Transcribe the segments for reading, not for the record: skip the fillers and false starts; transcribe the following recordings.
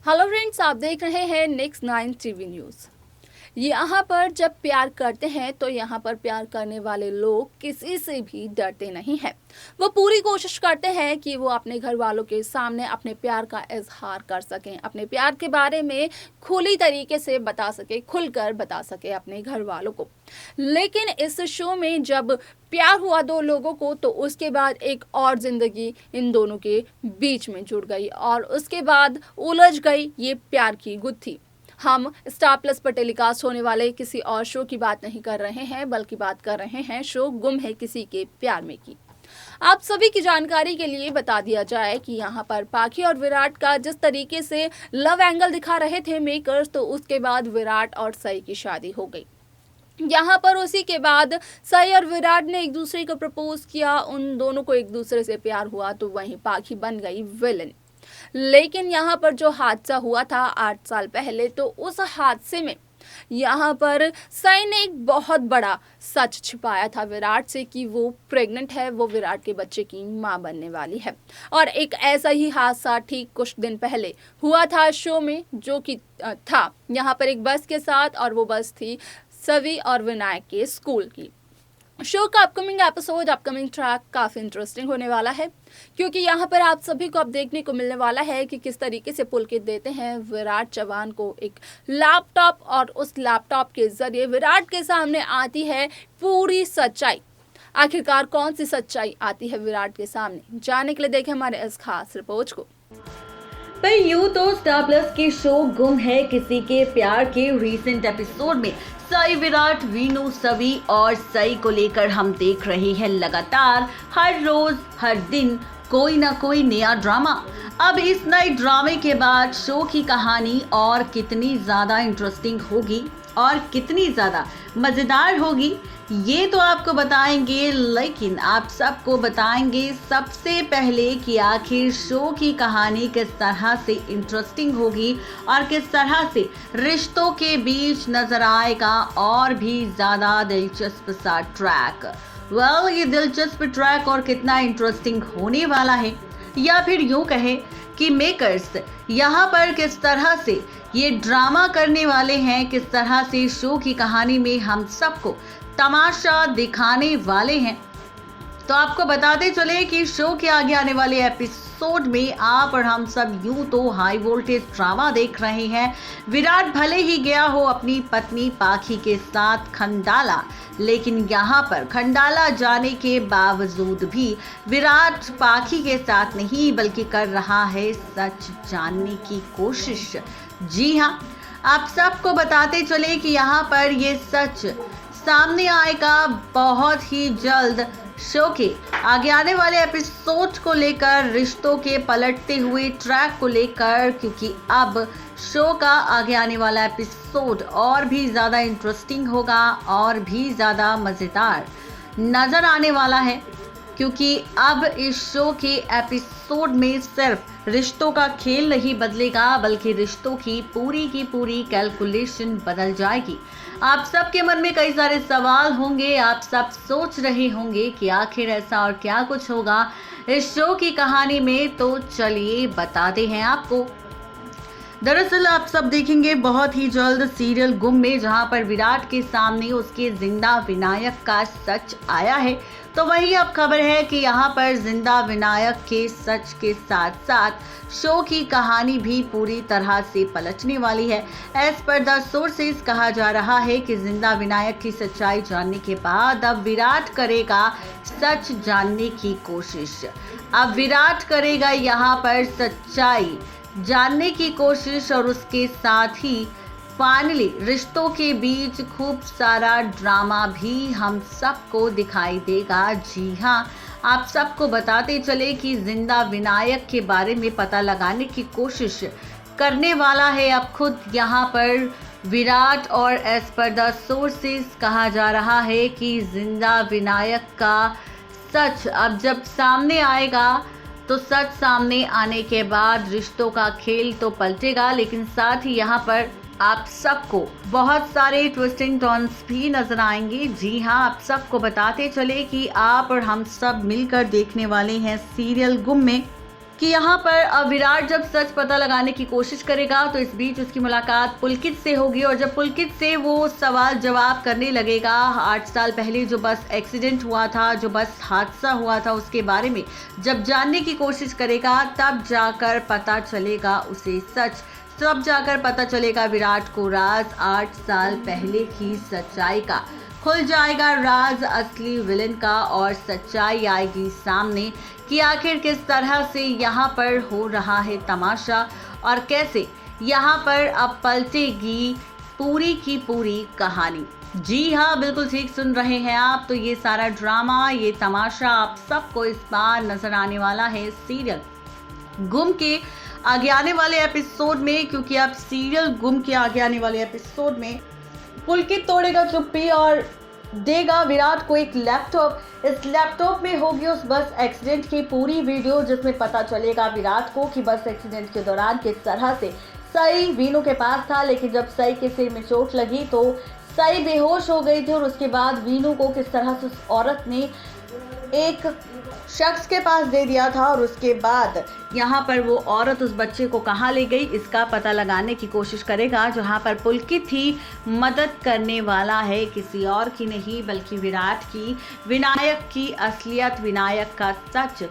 Hello friends, आप देख रहे हैं नेक्स्ट 9 टीवी न्यूज़। यहाँ पर जब प्यार करते हैं तो यहाँ पर प्यार करने वाले लोग किसी से भी डरते नहीं हैं। वो पूरी कोशिश करते हैं कि वो अपने घर वालों के सामने अपने प्यार का इजहार कर सकें, अपने प्यार के बारे में खुली तरीके से बता सके, खुलकर बता सके अपने घर वालों को। लेकिन इस शो में जब प्यार हुआ दो लोगों को तो उसके बाद एक और जिंदगी इन दोनों के बीच में जुड़ गई और उसके बाद उलझ गई ये प्यार की गुत्थी। हम स्टार प्लस पर टेलीकास्ट होने वाले किसी और शो की बात नहीं कर रहे हैं, बल्कि बात कर रहे हैं शो गुम है किसी के प्यार में की। आप सभी की जानकारी के लिए बता दिया जाए कि यहाँ पर पाखी और विराट का जिस तरीके से लव एंगल दिखा रहे थे मेकर्स, तो उसके बाद विराट और सई की शादी हो गई। यहाँ पर उसी के बाद सई और विराट ने एक दूसरे को प्रपोज किया, उन दोनों को एक दूसरे से प्यार हुआ, तो वहीं पाखी बन गई विलन। लेकिन यहाँ पर जो हादसा हुआ था 8 साल पहले, तो उस हादसे में यहाँ पर सई ने एक बहुत बड़ा सच छिपाया था विराट से कि वो प्रेग्नेंट है, वो विराट के बच्चे की मां बनने वाली है। और एक ऐसा ही हादसा ठीक कुछ दिन पहले हुआ था शो में, जो कि था यहाँ पर एक बस के साथ, और वो बस थी सवी और विनायक के स्कूल की। शो का अपकमिंग एपिसोड, अपकमिंग ट्रैक काफ़ी इंटरेस्टिंग होने वाला है, क्योंकि यहाँ पर आप सभी को अब देखने को मिलने वाला है कि किस तरीके से पुलकित देते हैं विराट चौहान को एक लैपटॉप, और उस लैपटॉप के जरिए विराट के सामने आती है पूरी सच्चाई। आखिरकार कौन सी सच्चाई आती है विराट के सामने, जानने के लिए देखें हमारे इस खास रिपोर्ट को। पर यूं तो स्टार प्लस के शो गुम है किसी के प्यार के रीसेंट एपिसोड में सई, विराट, वीनू, सवी और सई को लेकर हम देख रहे हैं लगातार हर रोज हर दिन कोई ना कोई नया ड्रामा। अब इस नए ड्रामे के बाद शो की कहानी और कितनी ज्यादा इंटरेस्टिंग होगी और कितनी ज्यादा मजेदार होगी ये तो आपको बताएंगे, लेकिन आप सबको बताएंगे सबसे पहले कि आखिर शो की कहानी किस तरह से इंटरेस्टिंग होगी और किस तरह से रिश्तों के बीच नजर आएगा और भी ज्यादा दिलचस्प सा ट्रैक। ये दिलचस्प ट्रैक और कितना इंटरेस्टिंग होने वाला है, या फिर यूं कहें कि मेकर्स यहाँ पर किस तरह से ये ड्रामा करने वाले हैं, किस तरह से शो की कहानी में हम सबको तमाशा दिखाने वाले हैं। तो आपको बताते चले कि शो के आगे आने वाले एपिसोड में आप और हम सब यूं तो हाई वोल्टेज ड्रामा देख रहे हैं। विराट भले ही गया हो अपनी पत्नी पाखी के साथ खंडाला, लेकिन यहाँ पर खंडाला जाने के बावजूद भी विराट पाखी के साथ नहीं बल्कि कर रहा है सच जानने की कोशिश। जी हाँ, आप सबको बताते चले कि यहाँ पर ये सच सामने आएगा बहुत ही जल्द। शो के आगे आने वाले एपिसोड को लेकर, रिश्तों के पलटते हुए ट्रैक को लेकर, क्योंकि अब शो का आगे आने वाला एपिसोड और भी ज़्यादा इंटरेस्टिंग होगा और भी ज़्यादा मज़ेदार नज़र आने वाला है, क्योंकि अब इस शो के एपिसोड में सिर्फ रिश्तों का खेल नहीं बदलेगा, बल्कि रिश्तों की पूरी कैलकुलेशन बदल जाएगी। आप सबके मन में कई सारे सवाल होंगे, आप सब सोच रहे होंगे कि आखिर ऐसा और क्या कुछ होगा इस शो की कहानी में, तो चलिए बताते हैं आपको। दरअसल आप सब देखेंगे बहुत ही जल्द सीरियल गुम में, जहां पर विराट के सामने उसके जिंदा विनायक का सच आया है, तो वही अब खबर है कि यहाँ पर जिंदा विनायक के सच के साथ साथ शो की कहानी भी पूरी तरह से पलटने वाली है। एज पर द सोर्सेज कहा जा रहा है कि जिंदा विनायक की सच्चाई जानने के बाद अब विराट करेगा सच जानने की कोशिश। अब विराट करेगा यहाँ पर सच्चाई जानने की कोशिश, और उसके साथ ही फाइनली रिश्तों के बीच खूब सारा ड्रामा भी हम सबको दिखाई देगा। जी हाँ, आप सबको बताते चले कि जिंदा विनायक के बारे में पता लगाने की कोशिश करने वाला है अब खुद यहाँ पर विराट, और एज पर द सोर्सेज कहा जा रहा है कि जिंदा विनायक का सच अब जब सामने आएगा, तो सच सामने आने के बाद रिश्तों का खेल तो पलटेगा, लेकिन साथ ही यहाँ पर आप सबको बहुत सारे ट्विस्टिंग टर्न्स भी नजर आएंगे। जी हाँ, आप सबको बताते चले कि आप और हम सब मिलकर देखने वाले हैं सीरियल गुम में कि यहाँ पर अब विराट जब सच पता लगाने की कोशिश करेगा तो इस बीच उसकी मुलाकात पुलकित से होगी और जब पुलकित से वो सवाल जवाब करने लगेगा 8 साल पहले जो बस एक्सीडेंट हुआ था, जो बस हादसा हुआ था, उसके बारे में जब जानने की कोशिश करेगा तब जाकर पता चलेगा उसे सच, तब जाकर पता चलेगा विराट को राज 8 साल पहले की सच्चाई का। खुल जाएगा राज असली विलेन का और सच्चाई आएगी सामने कि आखिर किस तरह से यहाँ पर हो रहा है तमाशा और कैसे यहाँ पर अब पलटेगी पूरी की पूरी कहानी। जी हाँ, बिल्कुल ठीक सुन रहे हैं आप। तो ये सारा ड्रामा, ये तमाशा आप सबको इस बार नजर आने वाला है सीरियल गुम के आगे आने वाले एपिसोड में, क्योंकि अब सीरियल गुम के आगे आने वाले एपिसोड में पुलकित तोड़ेगा चुप्पी और देगा विराट को एक लैपटॉप। इस लैपटॉप में होगी उस बस एक्सीडेंट की पूरी वीडियो, जिसमें पता चलेगा विराट को कि बस एक्सीडेंट के दौरान किस तरह से सई वीनू के पास था, लेकिन जब सई के सिर में चोट लगी तो सई बेहोश हो गई थी और उसके बाद वीनू को किस तरह से उस औरत ने एक शख्स के पास दे दिया था और उसके बाद यहाँ पर वो औरत उस बच्चे को कहाँ ले गई इसका पता लगाने की कोशिश करेगा। जहाँ पर पुलकित ही मदद करने वाला है, किसी और की नहीं बल्कि विराट की, विनायक की असलियत, विनायक का सच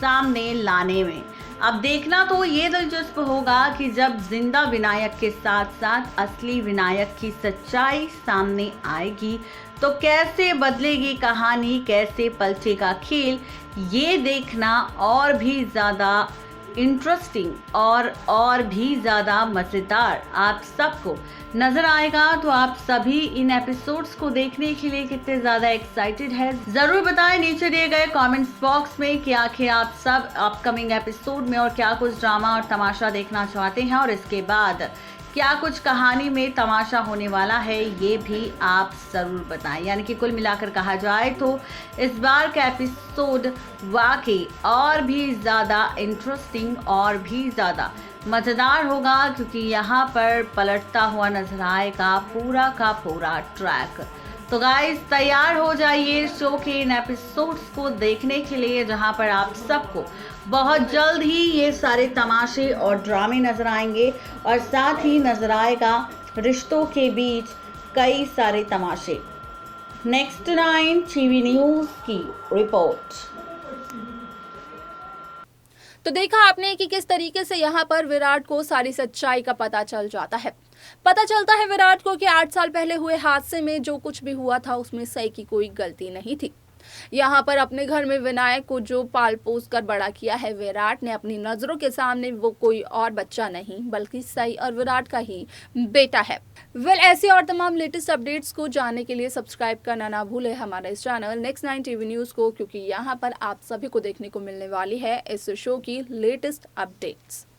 सामने लाने में। अब देखना तो ये दिलचस्प होगा कि जब जिंदा विनायक के साथ साथ असली विनायक की सच्चाई सामने आएगी तो कैसे बदलेगी कहानी, कैसे पलटेगा खेल, ये देखना और भी ज़्यादा इंटरेस्टिंग और भी ज़्यादा मज़ेदार आप सबको नज़र आएगा। तो आप सभी इन एपिसोड्स को देखने के लिए कितने ज़्यादा एक्साइटेड है, ज़रूर बताएं नीचे दिए गए कमेंट्स बॉक्स में कि आखिर आप सब अपकमिंग एपिसोड में और क्या कुछ ड्रामा और तमाशा देखना चाहते हैं और इसके बाद क्या कुछ कहानी में तमाशा होने वाला है, ये भी आप ज़रूर बताएं। यानी कि कुल मिलाकर कहा जाए तो इस बार का एपिसोड वाकई और भी ज़्यादा इंटरेस्टिंग और भी ज़्यादा मज़ेदार होगा, क्योंकि यहाँ पर पलटता हुआ नजर आएगा पूरा का पूरा ट्रैक। तो गाइस तैयार हो जाइए शो के इन एपिसोड्स को देखने के लिए, जहां पर आप सबको बहुत जल्द ही ये सारे तमाशे और ड्रामे नजर आएंगे और साथ ही नजर आएगा रिश्तों के बीच कई सारे तमाशे। नेक्स्ट 9 टीवी न्यूज़ की रिपोर्ट। तो देखा आपने कि किस तरीके से यहाँ पर विराट को सारी सच्चाई का पता चल जाता है। पता चलता है विराट को कि 8 साल पहले हुए हादसे में जो कुछ भी हुआ था उसमें सई की कोई गलती नहीं थी। यहाँ पर अपने घर में विनायक को जो पाल पोस कर बड़ा किया है विराट ने अपनी नजरों के सामने, वो कोई और बच्चा नहीं बल्कि सई और विराट का ही बेटा है। ऐसी और तमाम लेटेस्ट अपडेट्स को जानने के लिए सब्सक्राइब करना ना भूले हमारा इस चैनल नेक्स्ट 9 टीवी न्यूज़ को, क्योंकि यहाँ पर आप सभी को देखने को मिलने वाली है इस शो की लेटेस्ट अपडेट्स।